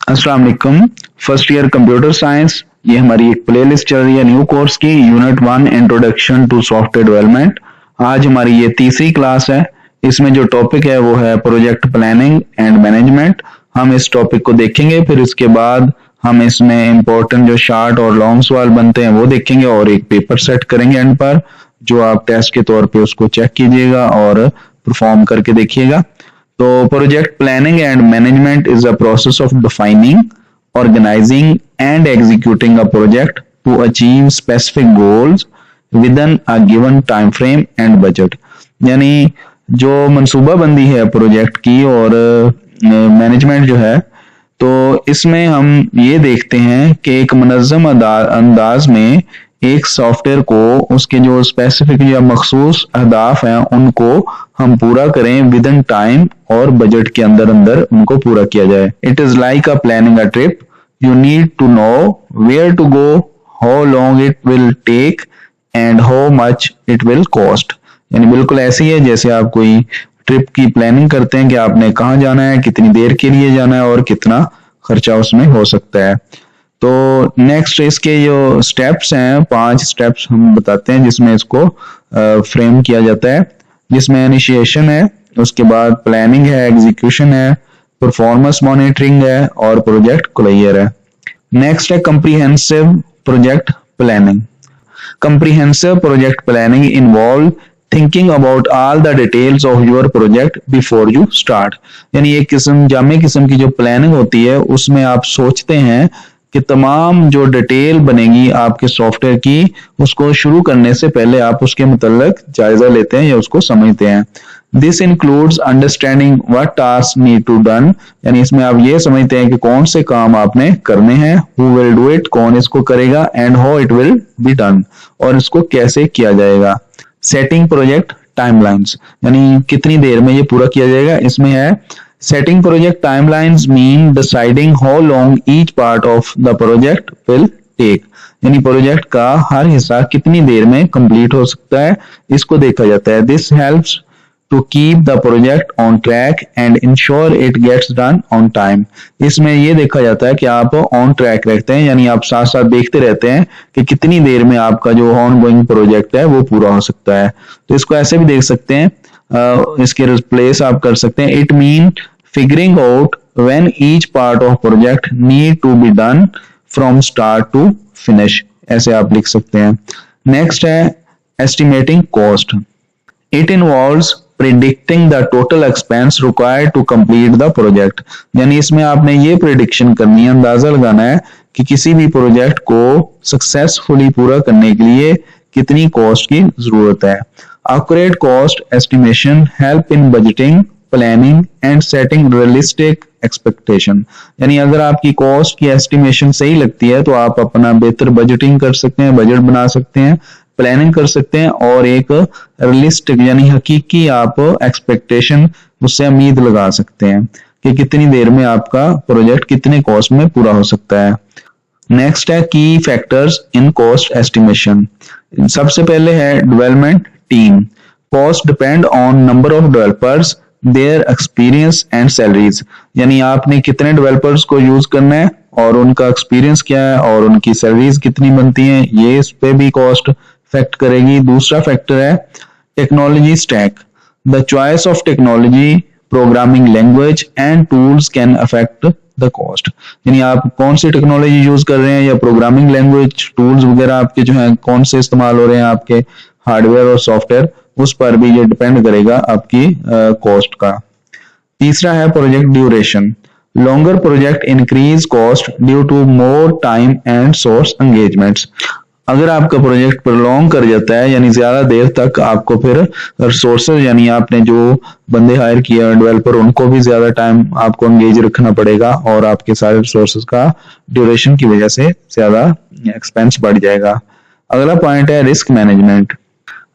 अस्सलाम वालेकुम। First year computer science, ये हमारी एक प्लेलिस्ट चल रही है न्यू कोर्स की, unit 1 introduction to software development. आज हमारी ये तीसरी क्लास है। इसमें जो टॉपिक है वो है प्रोजेक्ट प्लानिंग एंड मैनेजमेंट। हम इस टॉपिक को देखेंगे, फिर इसके बाद हम इसमें इम्पोर्टेंट जो शॉर्ट और लॉन्ग सवाल बनते हैं वो देखेंगे और एक पेपर सेट करेंगे एंड पर, जो आप टेस्ट के तौर पे उसको चेक कीजिएगा और परफॉर्म करके देखिएगा। तो project planning and management is a process of defining, organizing and executing a project to achieve specific goals within a given time frame and budget। यानी जो मनसूबाबंदी है प्रोजेक्ट की और मैनेजमेंट जो है, तो इसमें हम ये देखते हैं कि एक मुनज़्ज़म अंदाज में एक सॉफ्टवेयर को उसके जो स्पेसिफिक या मखसूस अहदाफ हैं उनको हम पूरा करें विद इन टाइम और बजट के अंदर अंदर उनको पूरा किया जाए। It is like a planning a trip. You need to know where to go, how long it will take and how much it will cost. यानी बिल्कुल ऐसी है जैसे आप कोई ट्रिप की प्लानिंग करते हैं कि आपने कहाँ जाना है, कितनी देर के लिए जाना है और कितना खर्चा उसमें हो सकता है। तो नेक्स्ट इसके जो स्टेप्स हैं, 5 स्टेप्स हम बताते हैं जिसमें इसको फ्रेम किया जाता है, जिसमें इनिशिएशन है, उसके बाद प्लानिंग है, एग्जीक्यूशन है, परफॉर्मेंस मॉनिटरिंग है और प्रोजेक्ट क्लियर है। नेक्स्ट है comprehensive project planning. Comprehensive project planning involve thinking about all the details of your project before you start। यानी एक किस्म जामे किस्म की जो प्लानिंग होती है उसमें आप सोचते हैं कि तमाम जो डिटेल बनेगी आपके सॉफ्टवेयर की, उसको शुरू करने से पहले आप उसके मुतल्लिक जायजा लेते हैं या उसको समझते हैं। This includes understanding what task need to done. यानी इसमें आप ये समझते हैं कि कौन से काम आपने करने हैं, हु विल डू इट, कौन इसको करेगा, and how it will be done, और इसको कैसे किया जाएगा। सेटिंग प्रोजेक्ट टाइमलाइंस, यानी कितनी देर में ये पूरा किया जाएगा। इसमें है setting project timelines mean deciding how long each part of the project will take. यानी प्रोजेक्ट का हर हिस्सा कितनी देर में कंप्लीट हो सकता है, इसको देखा जाता है। This helps to keep the project on track and ensure it gets done on time। इसमें ये देखा जाता है कि आप ऑन ट्रैक रहते हैं, यानी आप साथ साथ देखते रहते हैं कि कितनी देर में आपका जो ऑन गोइंग प्रोजेक्ट है वो पूरा हो सकता है। तो इसको ऐसे भी देख सकते हैं, इसके रिप्लेस आप कर सकते हैं। It mean figuring out when each part of project need to be done from start to finish, ऐसे आप लिख सकते हैं। नेक्स्ट है estimating cost. It involves predicting the total expense required to complete the project। यानी इसमें आपने ये प्रिडिक्शन करनी है, अंदाजा लगाना है कि किसी भी प्रोजेक्ट को सक्सेसफुली पूरा करने के लिए कितनी कॉस्ट की जरूरत है। Accurate cost estimation help in budgeting, planning and setting realistic expectation। यानी अगर आपकी कॉस्ट की एस्टिमेशन सही लगती है तो आप अपना बेहतर बजटिंग कर सकते हैं, बजट बना सकते हैं, प्लानिंग कर सकते हैं और एक रियलिस्टिक यानी हकीकी आप एक्सपेक्टेशन उससे उम्मीद लगा सकते हैं कि कितनी देर में आपका प्रोजेक्ट कितने कॉस्ट में पूरा हो सकता है। नेक्स्ट है की फैक्टर्स इन कॉस्ट एस्टिमेशन। सबसे पहले है development team. Cost depend on number of developers, their experience and salaries. यानी आपने कितने डेवलपर्स को यूज करना है और उनका एक्सपीरियंस क्या है और उनकी सैलरीज कितनी बनती हैं, ये इस पे भी कॉस्ट फैक्ट करेगी। दूसरा फैक्टर है technology stack. The choice of technology, programming language and tools can affect the cost. यानी आप कौन सी टेक्नोलॉजी यूज कर रहे हैं या प्रोग्रामिंग लैंग्वेज टूल्स वगैरह आपके जो है कौन से इस्तेमाल हो रहे हैं आपके हार्डवेयर और सॉफ्टवेयर, उस पर भी ये डिपेंड करेगा आपकी कॉस्ट का। तीसरा है project duration. Longer project increase cost due to more time and source engagements. अगर आपका प्रोजेक्ट प्रलॉन्ग कर जाता है यानी ज्यादा देर तक आपको फिर रिसोर्सेज यानी आपने जो बंदे हायर किए डेवलपर उनको भी ज्यादा टाइम आपको एंगेज रखना पड़ेगा और आपके सारे रिसोर्सेज का ड्यूरेशन की वजह से ज्यादा एक्सपेंस बढ़ जाएगा। अगला पॉइंट है risk management.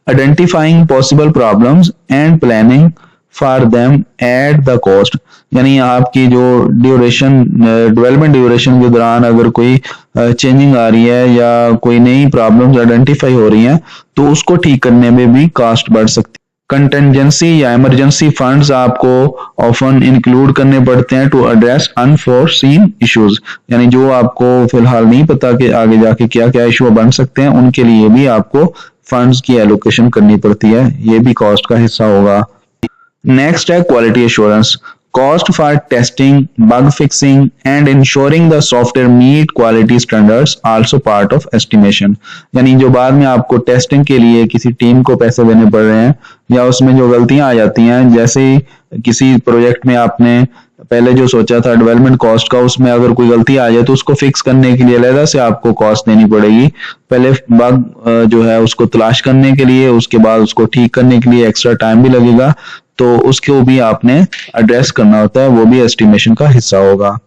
Identifying possible problems and planning for them at the cost. यानी आपकी जो ड्यूरेशन डेवलपमेंट ड्यूरेशन के दौरान अगर कोई चेंजिंग आ रही है या कोई नई प्रॉब्लम्स आइडेंटिफाई हो रही हैं तो उसको ठीक करने में भी कॉस्ट बढ़ सकती है। कंटेंजेंसी या इमरजेंसी फंड्स आपको ऑफन इंक्लूड करने पड़ते हैं टू एड्रेस अनफोर्सीन इश्यूज, यानी जो आपको फिलहाल नहीं पता कि आगे जाके क्या क्या इशू बन सकते हैं, उनके लिए भी आपको फंड्स की एलोकेशन करनी पड़ती है, ये भी कॉस्ट का हिस्सा होगा। नेक्स्ट है quality assurance. Cost for testing, bug fixing and ensuring the software meet quality standards also part of estimation, यानी जो बाद में आपको टेस्टिंग के लिए किसी टीम को पैसे देने पड़ रहे हैं या उसमें जो गलतियां आ जाती हैं, जैसे किसी प्रोजेक्ट में आपने पहले जो सोचा था डेवलपमेंट कॉस्ट का, उसमें अगर कोई गलती आ जाए तो उसको फिक्स करने के लिए अलग से आपको कॉस्ट देनी पड़ेगी। पहले बग जो है उसको तलाश करने के लिए, उसके बाद उसको ठीक करने के लिए एक्स्ट्रा टाइम भी लगेगा, तो उसको भी आपने एड्रेस करना होता है, वो भी एस्टिमेशन का हिस्सा होगा।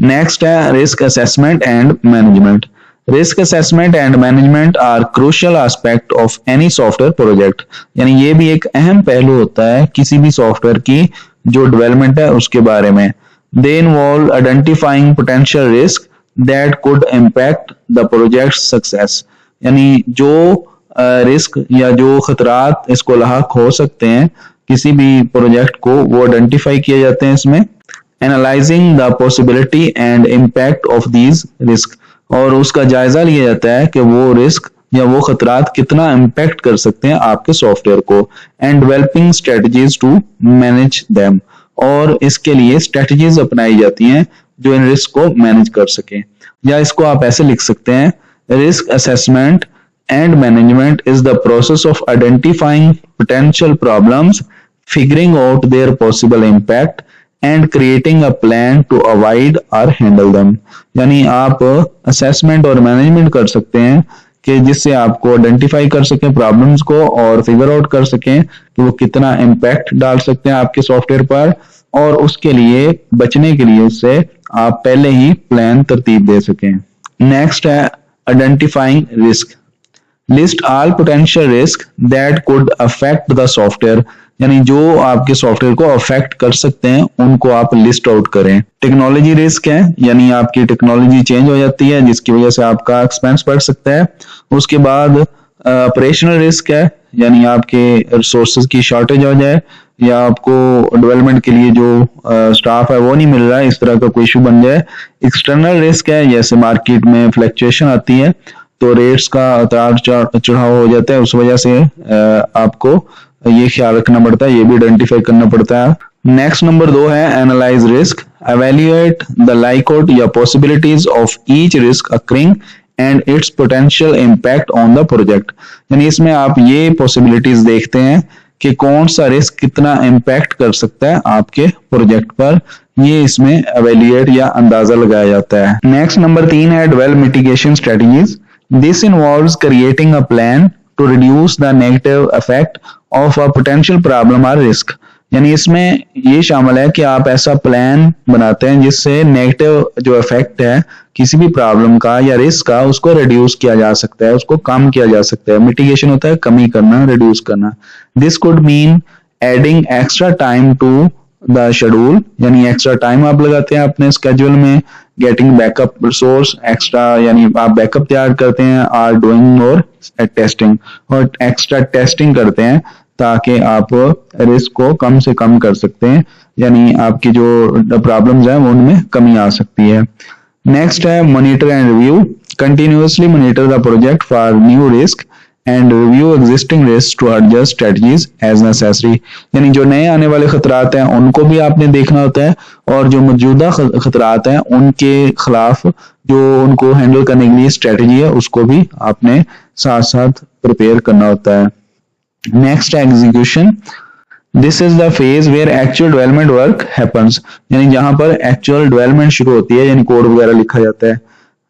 नेक्स्ट है risk assessment and management. Risk assessment and management are crucial aspect of any software project, यानी ये भी एक अहम पहलू होता है किसी भी सॉफ्टवेयर की जो डेवलपमेंट है उसके बारे में। They involve identifying potential risk that could impact the project success, यानी जो रिस्क या जो खतरात इसको लाक हो सकते हैं किसी भी प्रोजेक्ट को, वो आइडेंटिफाई किए जाते हैं इसमें। Analysing the possibility and impact of these risk, और उसका जायजा लिया जाता है कि वो रिस्क या वो खतरात कितना इम्पैक्ट कर सकते हैं आपके सॉफ्टवेयर को। And developing strategies to manage them, और इसके लिए स्ट्रेटजीज अपनाई जाती हैं जो इन रिस्क को मैनेज कर सके। या इसको आप ऐसे लिख सकते हैं, risk assessment and management is the process of identifying potential problems, figuring out their possible impact and creating a plan to avoid or handle them, यानी आप assessment और management कर सकते हैं कि जिससे आपको आइडेंटिफाई कर सकें प्रॉब्लम्स को और फिगर आउट कर सकें कि वो कितना इम्पैक्ट डाल सकते हैं आपके सॉफ्टवेयर पर, और उसके लिए बचने के लिए उससे आप पहले ही प्लान तरतीब दे सकें। नेक्स्ट है identifying risk. List all potential risk that could affect the software, यानी जो आपके सॉफ्टवेयर को अफेक्ट कर सकते हैं उनको आप लिस्ट आउट करें। टेक्नोलॉजी रिस्क है, यानी आपकी टेक्नोलॉजी चेंज हो जाती है जिसकी वजह से आपका एक्सपेंस बढ़ सकता है। उसके बाद ऑपरेशनल रिस्क है, यानी आपके रिसोर्सेज की शॉर्टेज हो जाए या आपको डेवलपमेंट के लिए जो स्टाफ है वो नहीं मिल रहा है, इस तरह का कोई इशू बन जाए। एक्सटर्नल रिस्क है, जैसे मार्केट में फ्लक्चुएशन आती है तो रेट्स का उतार चढ़ाव हो जाता है, उस वजह से आपको ये ख्याल रखना पड़ता है, ये भी आइडेंटिफाई करना पड़ता है। नेक्स्ट नंबर 2 है analyse risk. Evaluate the likelihood या possibilities of each risk occurring and it's potential impact on the project, यानी इसमें आप ये पॉसिबिलिटीज देखते हैं कि कौन सा रिस्क कितना इम्पैक्ट कर सकता है आपके प्रोजेक्ट पर, ये इसमें एवेल्युएट या अंदाजा लगाया जाता है। नेक्स्ट नंबर 3 है develop mitigation strategies. This involves creating a plan to reduce the negative effect of a potential problem or risk, यानी इसमें ये शामिल है कि आप ऐसा प्लान बनाते हैं जिससे नेगेटिव जो इफेक्ट है किसी भी प्रॉब्लम का या रिस्क का उसको रिड्यूस किया जा सकता है, उसको कम किया जा सकता है। मिटिगेशन होता है कमी करना, रिड्यूस करना। This could mean adding extra time to the schedule, यानी एक्स्ट्रा टाइम आप लगाते हैं अपने स्केड्यूल में। गेटिंग बैकअप रिसोर्स एक्स्ट्रा, यानी आप बैकअप तैयार करते हैं। आर डूइंग मोर टेस्टिंग, और एक्स्ट्रा टेस्टिंग करते हैं ताकि आप रिस्क को कम से कम कर सकते हैं, यानी आपकी जो प्रॉब्लम्स हैं वो उनमें कमी आ सकती है। नेक्स्ट है monitor and review. Continuously monitor the project for new risk and review existing risk to adjust strategies as necessary, यानी जो नए आने वाले खतरात हैं उनको भी आपने देखना होता है, और जो मौजूदा खतरात हैं उनके खिलाफ जो उनको हैंडल करने के लिए स्ट्रेटजी है उसको भी आपने साथ साथ प्रिपेयर करना होता है। नेक्स्ट है execution. This is the phase where actual development work happens, यानी जहां पर एक्चुअल डेवलपमेंट शुरू होती है, यानी कोड वगैरह लिखा जाता है।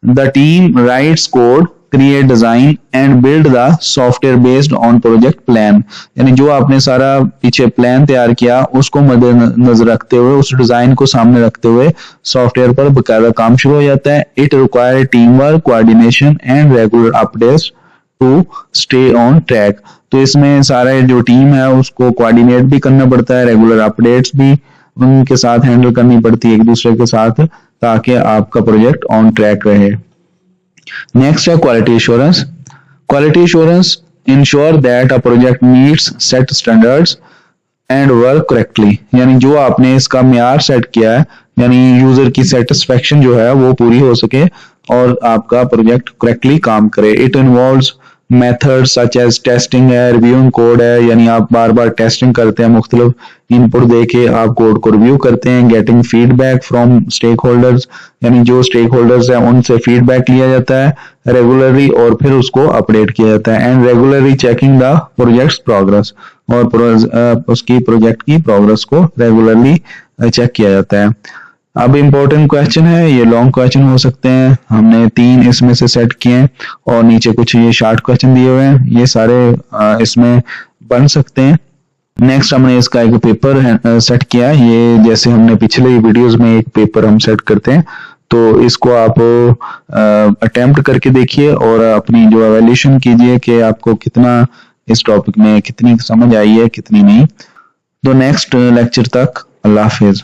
The team rights code, create design and build the software based on project plan, यानी जो आपने सारा पीछे प्लान तैयार किया उसको मद्देनजर रखते हुए, उस डिजाइन को सामने रखते हुए सॉफ्टवेयर पर बकायदा काम शुरू हो जाता है। It require team work, coordination and regular updates to stay on track, तो इसमें सारे जो टीम है उसको कोऑर्डिनेट भी करना पड़ता है, रेगुलर अपडेट्स भी उनके साथ हैंडल करनी पड़ती है एक दूसरे के साथ, ताकि आपका प्रोजेक्ट ऑन ट्रैक रहे। नेक्स्ट है quality assurance. Quality assurance ensure that a project meets set standards and work correctly, यानी जो आपने इसका म्यार सेट किया है, यानी यूजर की सेटिस्फेक्शन जो है वो पूरी हो सके और आपका प्रोजेक्ट करेक्टली काम करे। It involves methods such as testing है, रिव्यूइंग कोड है, यानी आप बार बार टेस्टिंग करते हैं, मुख्तलिफ इनपुट देके आप कोड को रिव्यू करते हैं। Getting feedback from stakeholders, यानी जो स्टेक होल्डर्स हैं उनसे फीडबैक लिया जाता है रेगुलरली और फिर उसको अपडेट किया जाता है। And regularly checking the projects progress, और उसकी प्रोजेक्ट की प्रोग्रेस को रेगुलरली चेक किया जाता है। अब इम्पोर्टेंट क्वेश्चन है, ये लॉन्ग क्वेश्चन हो सकते हैं, हमने 3 इसमें से सेट किए हैं और नीचे कुछ ये शॉर्ट क्वेश्चन दिए हुए हैं, ये सारे इसमें बन सकते हैं। नेक्स्ट हमने इसका एक पेपर सेट किया, ये जैसे हमने पिछले वीडियोस में एक पेपर हम सेट करते हैं, तो इसको आप अटेम्प्ट करके देखिए और अपनी जो एवेल्यूशन कीजिए कि आपको कितना इस टॉपिक में कितनी समझ आई है कितनी नहीं। तो नेक्स्ट लेक्चर तक अल्लाह हाफिज।